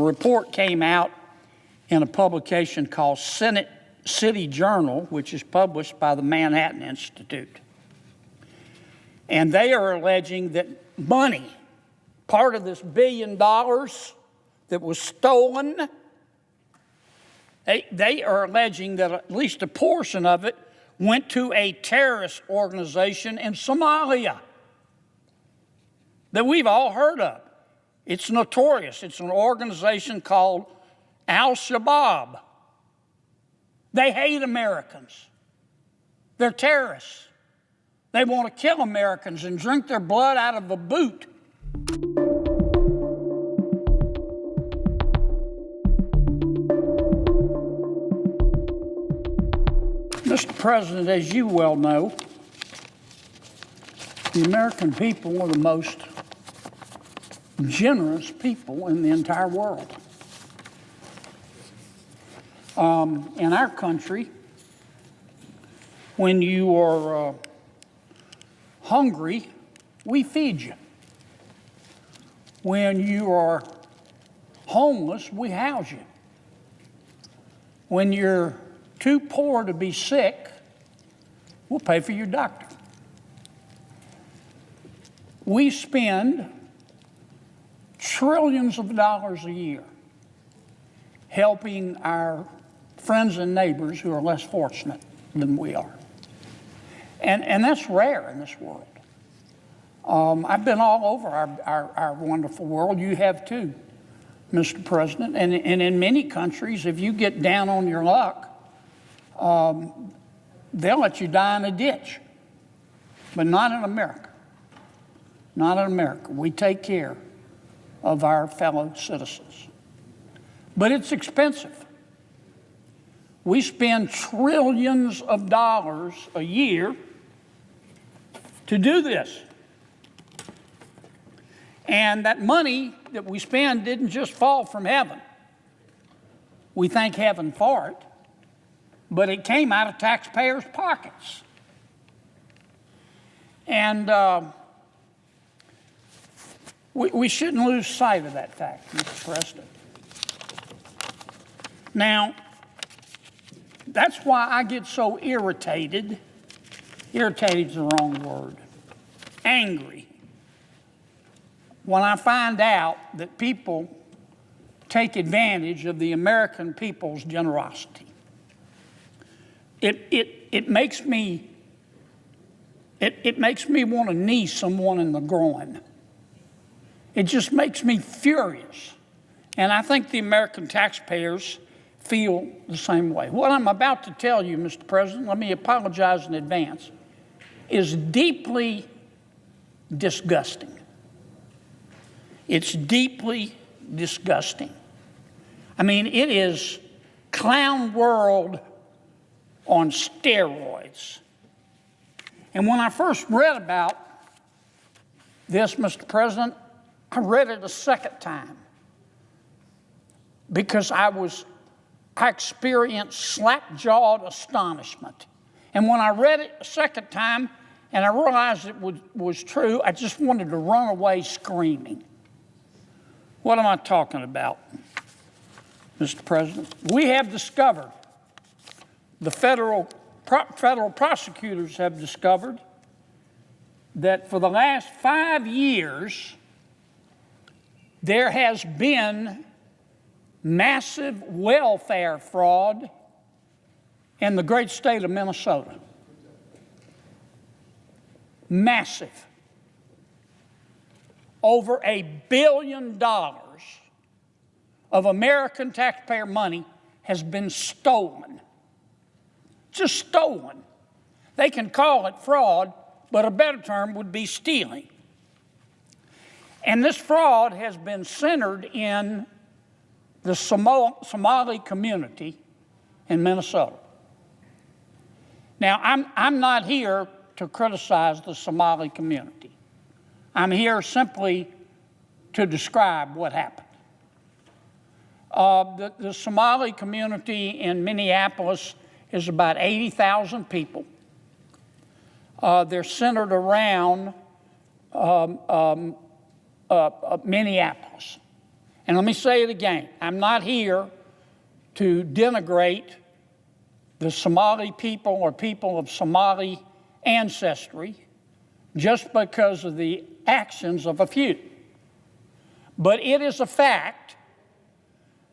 report came out in a publication called City Journal, which is published by the Manhattan Institute. And they are alleging that money, part of this $1 billion that was stolen, they are alleging that at least a portion of it went to a terrorist organization in Somalia that we've all heard of. It's notorious. It's an organization called Al-Shabaab. They hate Americans. They're terrorists. They want to kill Americans and drink their blood out of a boot. Mr. President, as you well know, the American people are the most generous people in the entire world. In our country, when you are hungry, we feed you. When you are homeless, we house you. When you're too poor to be sick, we'll pay for your doctor. We spend trillions of dollars a year helping our friends and neighbors who are less fortunate than we are. And that's rare in this world. I've been all over our wonderful world. You have too, Mr. President. And in many countries, if you get down on your luck, they'll let you die in a ditch. But not in America. Not in America. We take care of our fellow citizens. But it's expensive. We spend trillions of dollars a year to do this. And that money that we spend didn't just fall from heaven. We thank heaven for it, but it came out of taxpayers' pockets. And we shouldn't lose sight of that fact, Mr. President. Now, that's why I get so irritated. Irritated is the wrong word. Angry. When I find out that people take advantage of the American people's generosity. It makes me want to knee someone in the groin. It just makes me furious. And I think the American taxpayers feel the same way. What I'm about to tell you, Mr. President, let me apologize in advance, is deeply disgusting. It's deeply disgusting. I mean, it is clown world on steroids. And when I first read about this, Mr. President, I read it a second time because I experienced slack-jawed astonishment. And when I read it a second time and I realized it was true, I just wanted to run away screaming. What am I talking about, Mr. President? We have discovered, the federal prosecutors have discovered that for the last 5 years, there has been massive welfare fraud in the great state of Minnesota. Massive. Over $1 billion of American taxpayer money has been stolen. Just stolen. They can call it fraud, but a better term would be stealing. And this fraud has been centered in the Somali community in Minnesota. Now, I'm not here to criticize the Somali community. I'm here simply to describe what happened. The Somali community in Minneapolis is about 80,000 people. They're centered around Minneapolis. And let me say it again. I'm not here to denigrate the Somali people or people of Somali ancestry just because of the actions of a few. But it is a fact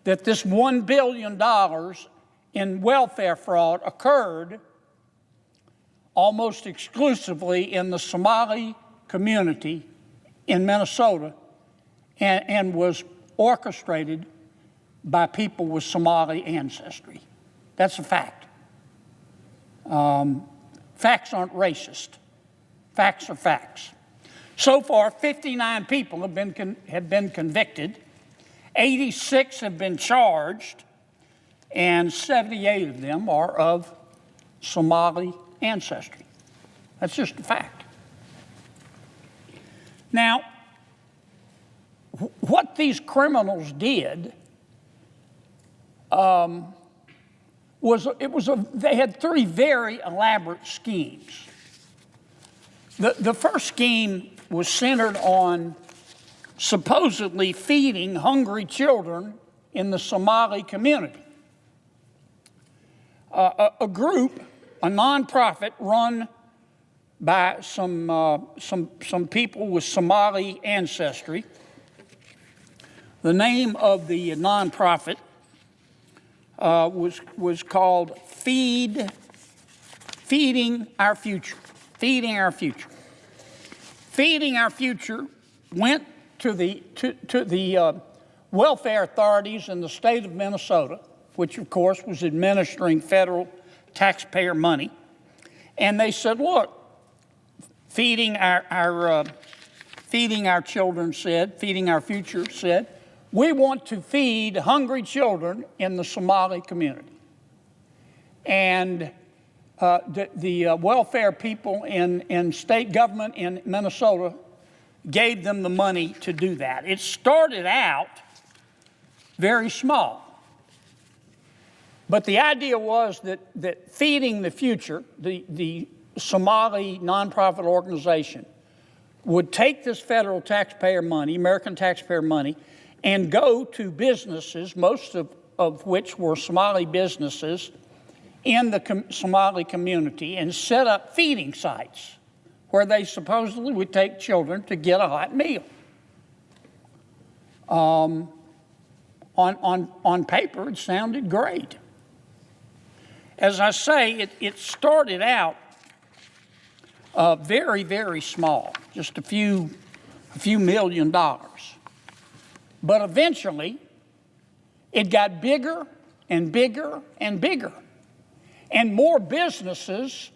that this $1 billion in welfare fraud occurred almost exclusively in the Somali community in Minnesota and was orchestrated by people with Somali ancestry. That's a fact. Facts aren't racist. Facts are facts. So far, 59 people have been convicted, 86 have been charged, and 78 of them are of Somali ancestry. That's just a fact. Now, what these criminals did they had three very elaborate schemes. The first scheme was centered on supposedly feeding hungry children in the Somali community. A group, a nonprofit run by some people with Somali ancestry. The name of the nonprofit was called Feeding Our Future. Feeding Our Future. Feeding Our Future went to the welfare authorities in the state of Minnesota, which of course was administering federal taxpayer money, and they said, "Look, Feeding Our Children said, Feeding Our Future said, we want to feed hungry children in the Somali community." And the welfare people in state government in Minnesota gave them the money to do that. It started out very small. But the idea was that Feeding the Future, the Somali nonprofit organization, would take this federal taxpayer money, American taxpayer money, and go to businesses, most of which were Somali businesses, in the Somali community and set up feeding sites where they supposedly would take children to get a hot meal. On paper, it sounded great. As I say, it started out very, very small, just a few $1 million. But eventually, it got bigger and bigger and bigger. And more businesses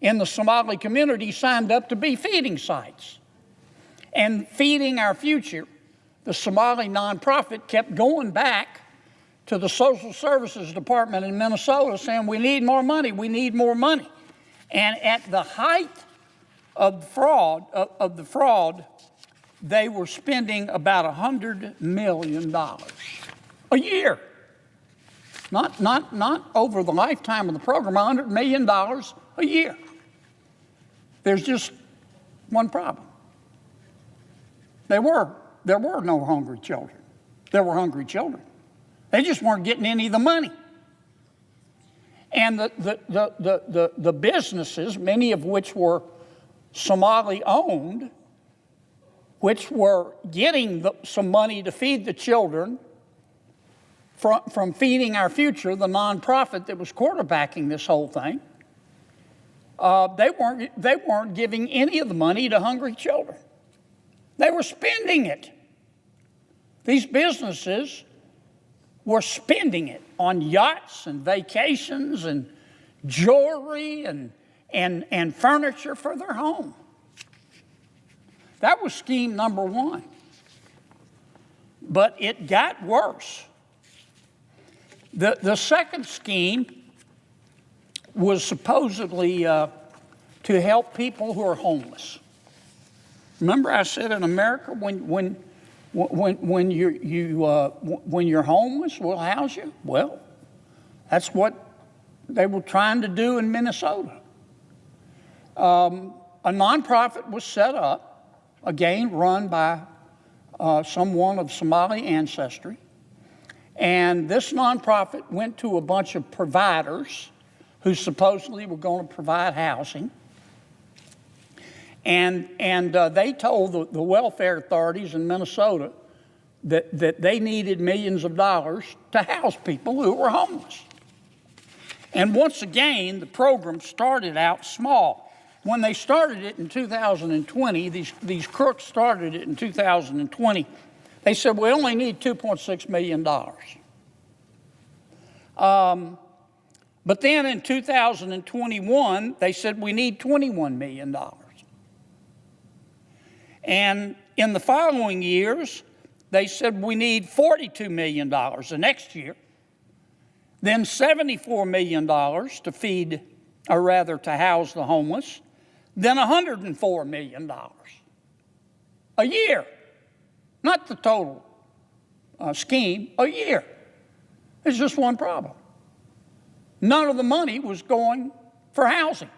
in the Somali community signed up to be feeding sites. And Feeding Our Future, the Somali nonprofit, kept going back to the Social Services Department in Minnesota saying, we need more money, we need more money. And at the height of the fraud, they were spending about $100 million a year. Not over the lifetime of the program, $100 million a year. There's just one problem. There were no hungry children. There were hungry children. They just weren't getting any of the money. And the businesses, many of which were Somali owned, which were getting some money to feed the children from Feeding Our Future, the nonprofit that was quarterbacking this whole thing, they weren't giving any of the money to hungry children. They were spending it. These businesses were spending it on yachts and vacations and jewelry and furniture for their home. That was scheme number one. But it got worse. The second scheme was supposedly to help people who are homeless. Remember, I said in America, when you're homeless, we'll house you. Well, that's what they were trying to do in Minnesota. A nonprofit was set up, again run by someone of Somali ancestry. And this nonprofit went to a bunch of providers who supposedly were going to provide housing. And they told the welfare authorities in Minnesota that they needed millions of dollars to house people who were homeless. And once again, the program started out small. When they started it in 2020, these crooks started it in 2020, they said, we only need $2.6 million. But then in 2021, they said we need $21 million. And in the following years, they said we need $42 million the next year, then $74 million to feed, or rather to house the homeless, then $104 million a year. Not the total scheme, a year. There's just one problem. None of the money was going for housing.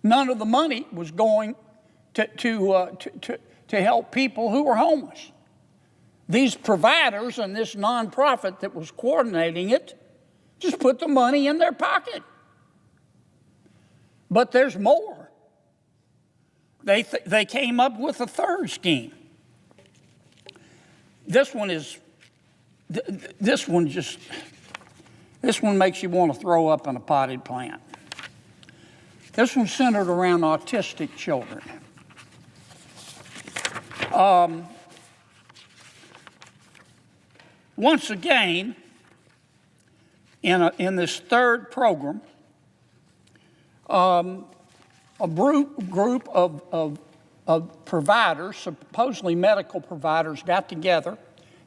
None of the money was going to help people who were homeless. These providers and this nonprofit that was coordinating it just put the money in their pocket. But there's more. They came up with a third scheme. This one makes you want to throw up in a potted plant. This one's centered around autistic children. Once again, in this third program, a group of providers, supposedly medical providers, got together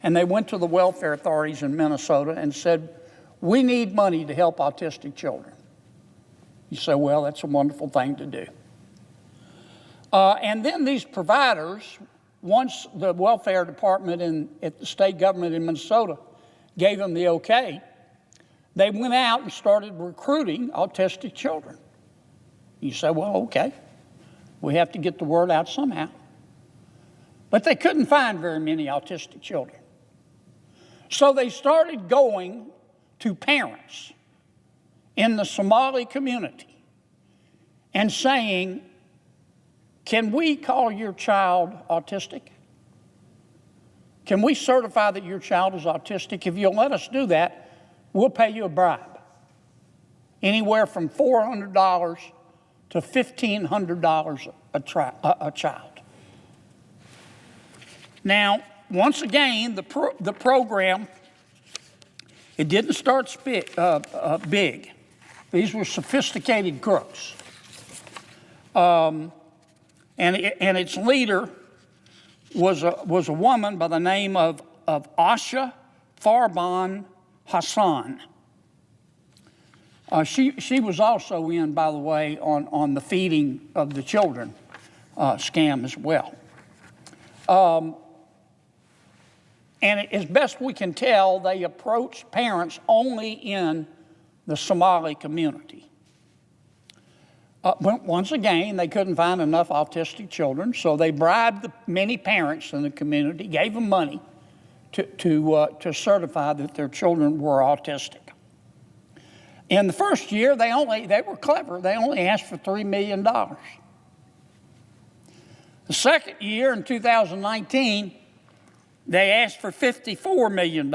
and they went to the welfare authorities in Minnesota and said, we need money to help autistic children. You say, well, that's a wonderful thing to do. And then these providers, once the welfare department at the state government in Minnesota gave them the okay, they went out and started recruiting autistic children. You say, well, okay, we have to get the word out somehow. But they couldn't find very many autistic children. So they started going to parents in the Somali community and saying, can we call your child autistic? Can we certify that your child is autistic? If you'll let us do that, we'll pay you a bribe. Anywhere from $400 to $1,500 a child. Now, once again, the program, it didn't start big. These were sophisticated crooks. And its leader was a woman by the name of Asha Farban Hassan. She was also in, by the way, on the feeding of the children scam as well. And as best we can tell, they approached parents only in the Somali community. Once again, they couldn't find enough autistic children, so they bribed the many parents in the community, gave them money to certify that their children were autistic. In the first year, they were clever. They only asked for $3 million. The second year, in 2019, they asked for $54 million.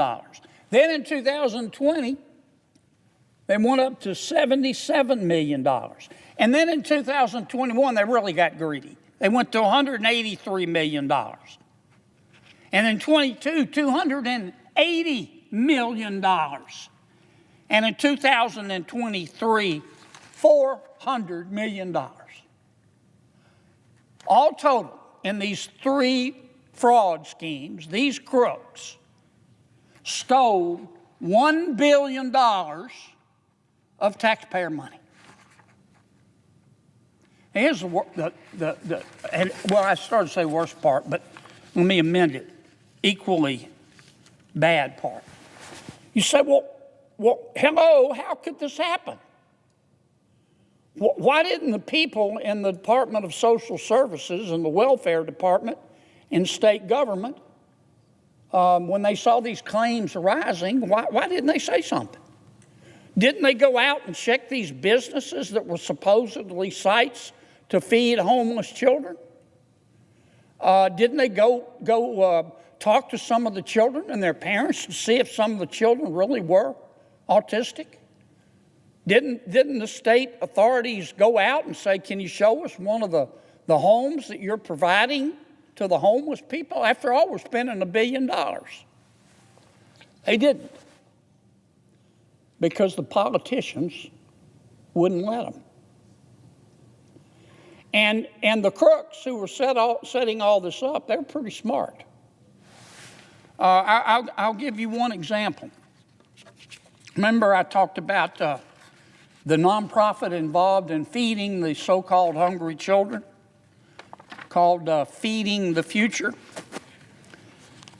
Then in 2020, they went up to $77 million. And then in 2021, they really got greedy. They went to $183 million. And in 22, $280 million. And in 2023, $400 million. All total, in these three fraud schemes, these crooks stole $1 billion of taxpayer money. Here's I started to say worst part, but let me amend it. Equally bad part. You say, well, hello, how could this happen? Why didn't the people in the Department of Social Services and the Welfare Department in state government, when they saw these claims arising, why didn't they say something? Didn't they go out and check these businesses that were supposedly sites to feed homeless children? Didn't they go talk to some of the children and their parents to see if some of the children really were autistic? Didn't the state authorities go out and say, can you show us one of the homes that you're providing to the homeless people? After all, we're spending $1 billion. They didn't, because the politicians wouldn't let them. And the crooks who were setting all this up, they're pretty smart. I'll give you one example. Remember I talked about the nonprofit involved in feeding the so-called hungry children, called Feeding the Future.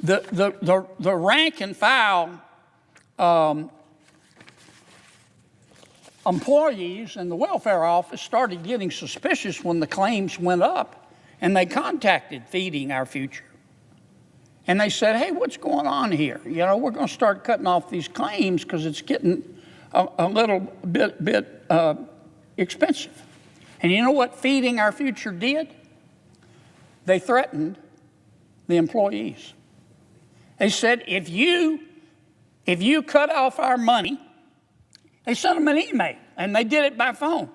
The rank and file employees in the welfare office started getting suspicious when the claims went up, and they contacted Feeding Our Future. And they said, hey, what's going on here? You know, we're going to start cutting off these claims because it's getting a little bit expensive. And you know what Feeding Our Future did? They threatened the employees. They said, if you cut off our money, they sent them an email, and they did it by phone.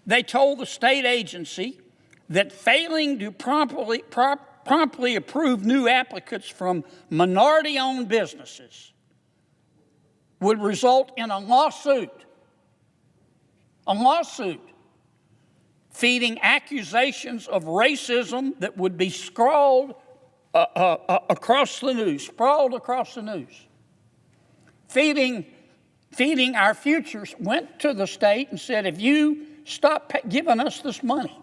They told the state agency that failing to promptly approve new applicants from minority-owned businesses would result in a lawsuit, feeding accusations of racism that would be scrawled across the news. Feeding Our Futures went to the state and said, if you stop giving us this money,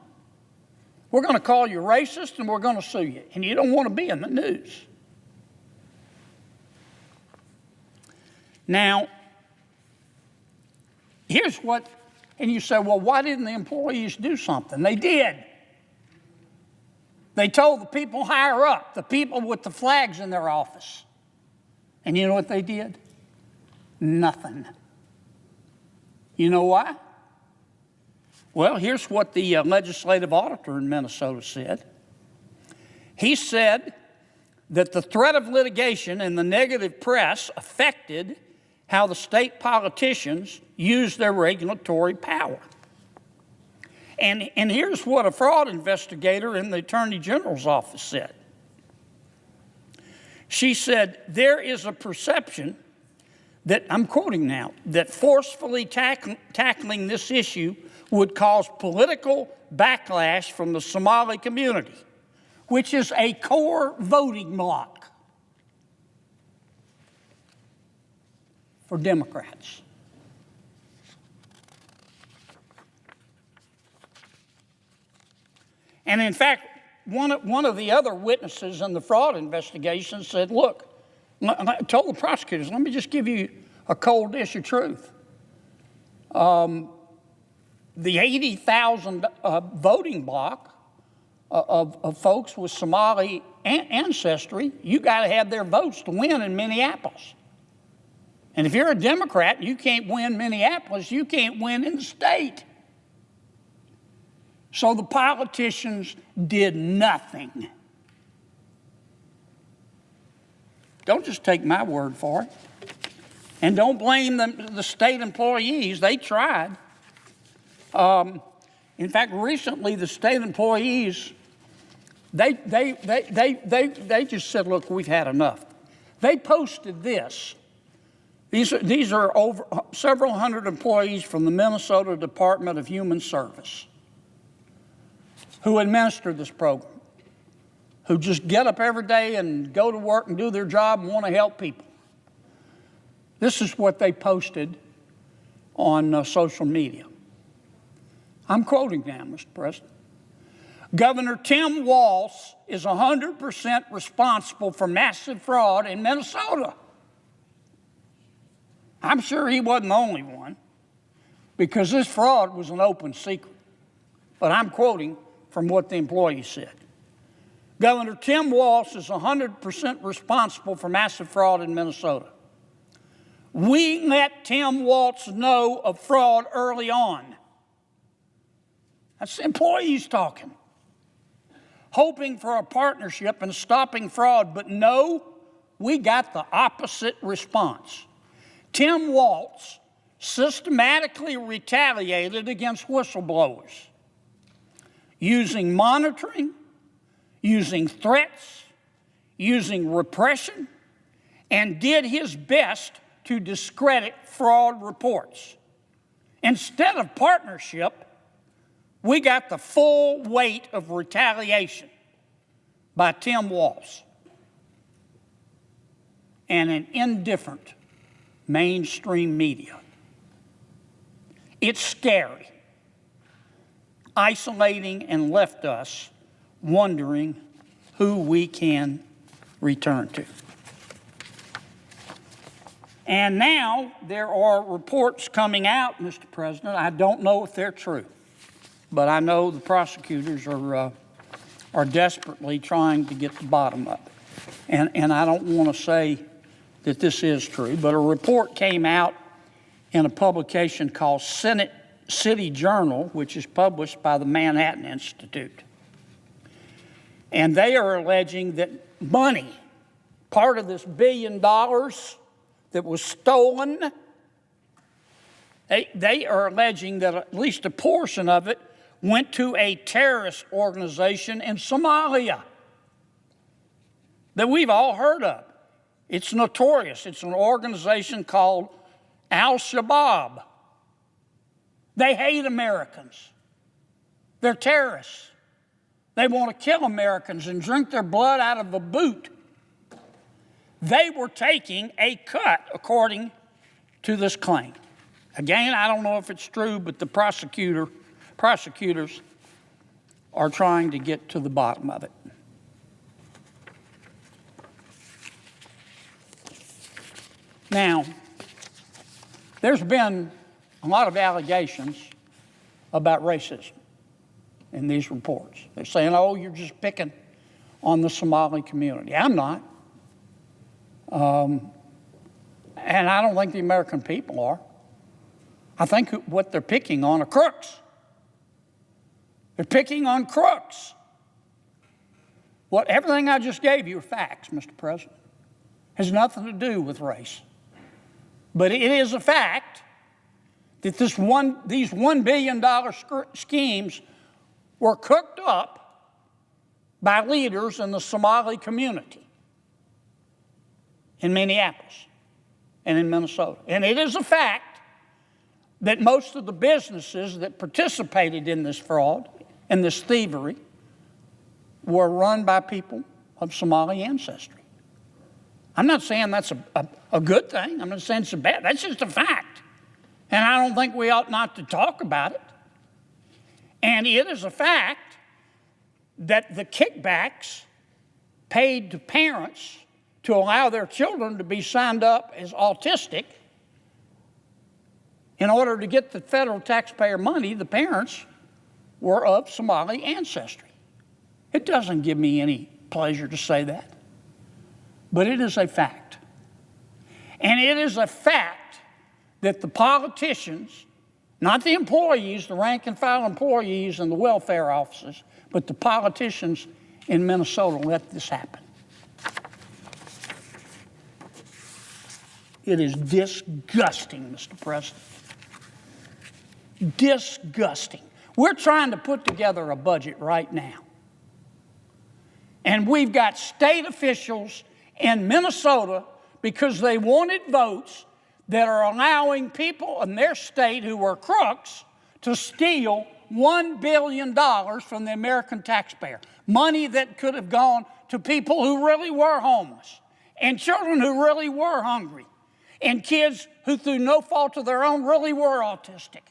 we're going to call you racist and we're going to sue you. And you don't want to be in the news. Now, here's what, and you say, well, why didn't the employees do something? They did. They told the people higher up, the people with the flags in their office. And you know what they did? Nothing. You know why? Well, here's what the legislative auditor in Minnesota said. He said that the threat of litigation and the negative press affected how the state politicians use their regulatory power. And here's what a fraud investigator in the Attorney General's office said. She said, there is a perception that, I'm quoting now, that forcefully tackling this issue would cause political backlash from the Somali community, which is a core voting bloc for Democrats. And in fact, one of the other witnesses in the fraud investigation said, look, I told the prosecutors, let me just give you a cold dish of truth. The 80,000 voting bloc of folks with Somali ancestry, you got to have their votes to win in Minneapolis. And if you're a Democrat and you can't win Minneapolis, you can't win in the state. So the politicians did nothing. Don't just take my word for it. And don't blame the state employees. They tried. In fact, recently the state employees, they just said, look, we've had enough. They posted this. These are over several hundred employees from the Minnesota Department of Human Service who administer this program, who just get up every day and go to work and do their job and want to help people. This is what they posted on social media. I'm quoting now, Mr. President. Governor Tim Walz is 100% responsible for massive fraud in Minnesota. I'm sure he wasn't the only one, because this fraud was an open secret. But I'm quoting from what the employee said. Governor Tim Walz is 100% responsible for massive fraud in Minnesota. We let Tim Walz know of fraud early on. That's the employees talking. Hoping for a partnership and stopping fraud, but no, we got the opposite response. Tim Walz systematically retaliated against whistleblowers, using monitoring, using threats, using repression, and did his best to discredit fraud reports. Instead of partnership, we got the full weight of retaliation by Tim Walz and an indifferent mainstream media. It's scary, isolating, and left us wondering who we can return to. And now there are reports coming out, Mr. President. I don't know if they're true, but I know the prosecutors are desperately trying to get the bottom of it. And I don't want to say that this is true, but a report came out in a publication called City Journal, which is published by the Manhattan Institute. And they are alleging that money, part of this $1 billion that was stolen, they are alleging that at least a portion of it went to a terrorist organization in Somalia that we've all heard of. It's notorious. It's an organization called Al-Shabaab. They hate Americans. They're terrorists. They want to kill Americans and drink their blood out of a boot. They were taking a cut, according to this claim. Again, I don't know if it's true, but the prosecutors are trying to get to the bottom of it. Now, there's been a lot of allegations about racism in these reports. They're saying, oh, you're just picking on the Somali community. I'm not. And I don't think the American people are. I think what they're picking on are crooks. They're picking on crooks. Everything I just gave you are facts, Mr. President. Has nothing to do with race. But it is a fact that these $1 billion schemes were cooked up by leaders in the Somali community in Minneapolis and in Minnesota. And it is a fact that most of the businesses that participated in this fraud and this thievery were run by people of Somali ancestry. I'm not saying that's a good thing. I'm not saying it's a bad. That's just a fact. And I don't think we ought not to talk about it. And it is a fact that the kickbacks paid to parents to allow their children to be signed up as autistic in order to get the federal taxpayer money, the parents were of Somali ancestry. It doesn't give me any pleasure to say that. But it is a fact. And it is a fact that the politicians, not the employees, the rank and file employees and the welfare offices, but the politicians in Minnesota let this happen. It is disgusting, Mr. President. Disgusting. We're trying to put together a budget right now. And we've got state officials in Minnesota, because they wanted votes, that are allowing people in their state who are crooks to steal $1 billion from the American taxpayer. Money that could have gone to people who really were homeless, and children who really were hungry, and kids who through no fault of their own really were autistic,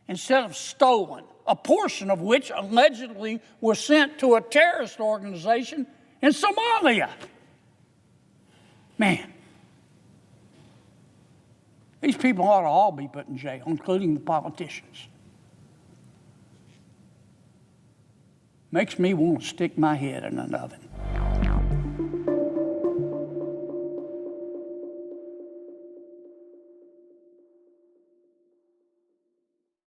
instead of stolen, a portion of which allegedly was sent to a terrorist organization in Somalia. Man, these people ought to all be put in jail, including the politicians. Makes me want to stick my head in an oven.